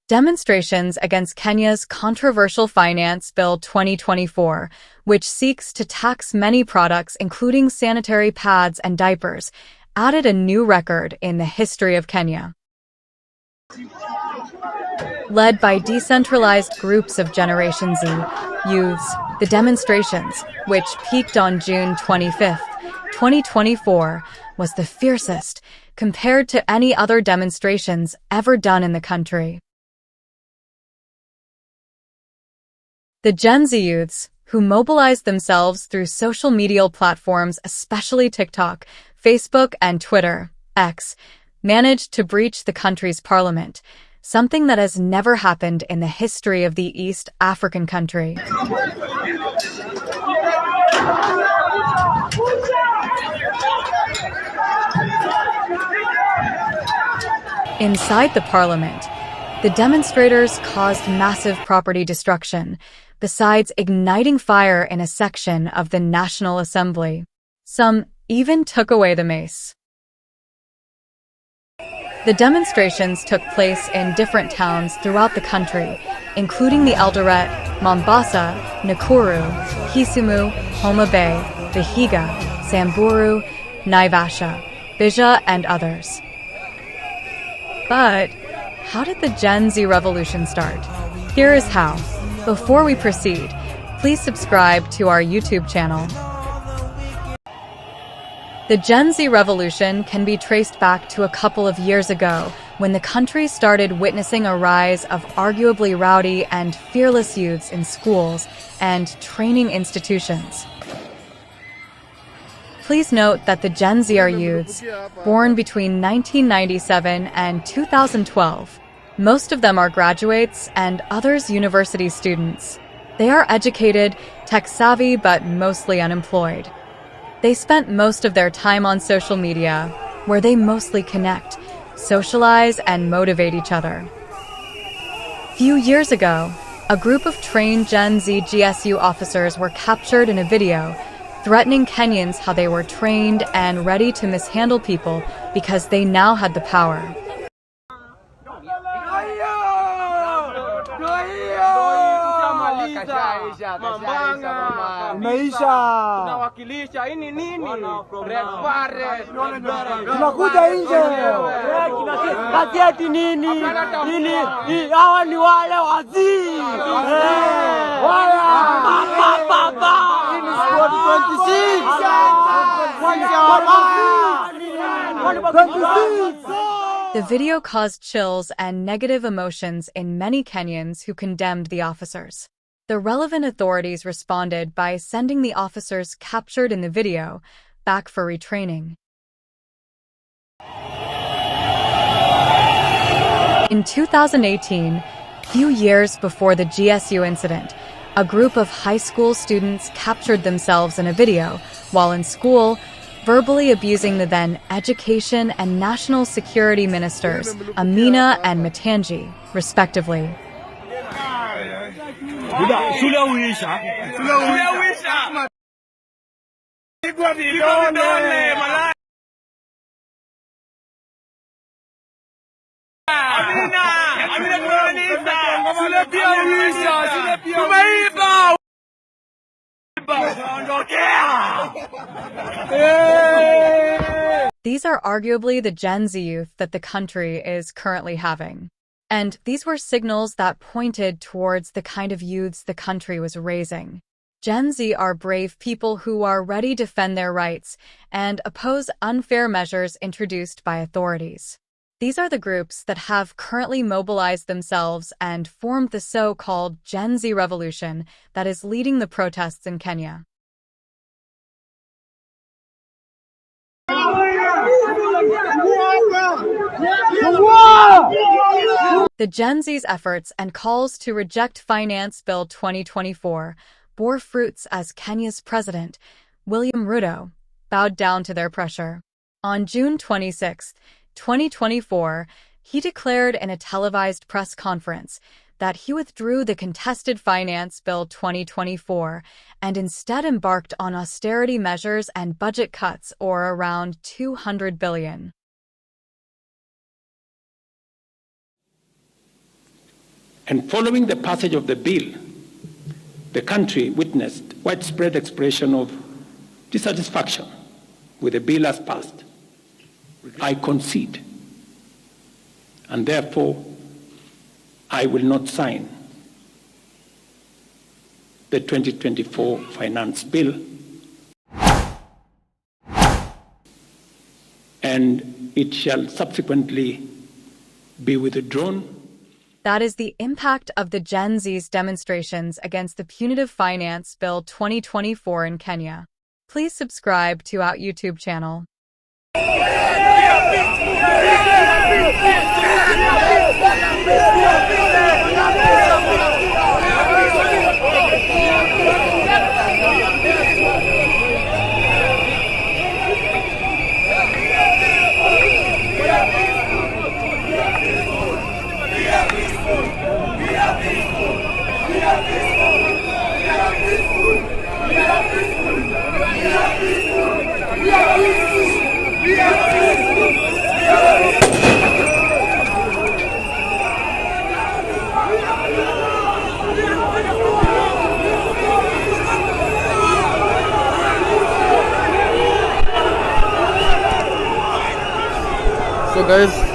Demonstrations against Kenya's controversial Finance Bill 2024, which seeks to tax many products including sanitary pads and diapers, added a new record in the history of Kenya. Led by decentralized groups of Generation Z youths, the demonstrations, which peaked on June 25, 2024, was the fiercest compared to any other demonstrations ever done in the country. The Gen Z youths, who mobilized themselves through social media platforms, especially TikTok, Facebook, and Twitter, X, managed to breach the country's parliament, something that has never happened in the history of the East African country. Inside the parliament, the demonstrators caused massive property destruction, besides igniting fire in a section of the National Assembly. Some even took away the mace. The demonstrations took place in different towns throughout the country, including the Eldoret, Mombasa, Nakuru, Kisumu, Homa Bay, Vihiga, Samburu, Naivasha, Bija, and others. But how did the Gen Z revolution start? Here is how. Before we proceed, please subscribe to our YouTube channel. The Gen Z revolution can be traced back to a couple of years ago when the country started witnessing a rise of arguably rowdy and fearless youths in schools and training institutions. Please note that the Gen Z are youths born between 1997 and 2012. Most of them are graduates and others university students. They are educated, tech-savvy, but mostly unemployed. They spent most of their time on social media, where they mostly connect, socialize, and motivate each other. Few years ago, a group of trained Gen Z GSU officers were captured in a video, threatening Kenyans how they were trained and ready to mishandle people because they now had the power. Tunakuja nje. Kati nini? Hawa ni wale wazii. The video caused chills and negative emotions in many Kenyans who condemned the officers. The relevant authorities responded by sending the officers captured in the video back for retraining. In 2018, few years before the GSU incident, a group of high school students captured themselves in a video while in school, verbally abusing the then Education and National Security Ministers, Amina and Matangi, respectively. These are arguably the Gen Z youth that the country is currently having. And these were signals that pointed towards the kind of youths the country was raising. Gen Z are brave people who are ready to defend their rights and oppose unfair measures introduced by authorities. These are the groups that have currently mobilized themselves and formed the so-called Gen Z revolution that is leading the protests in Kenya. The Gen Z's efforts and calls to reject Finance Bill 2024 bore fruits as Kenya's president, William Ruto, bowed down to their pressure. On June 26, 2024, he declared in a televised press conference that he withdrew the contested Finance Bill 2024 and instead embarked on austerity measures and budget cuts or around $200 billion. And following the passage of the bill, the country witnessed widespread expression of dissatisfaction with the bill as passed. I concede, and therefore I will not sign the 2024 finance bill, and it shall subsequently be withdrawn. That is the impact of the Gen Z's demonstrations against the Punitive Finance Bill 2024 in Kenya. Please subscribe to our YouTube channel. So guys,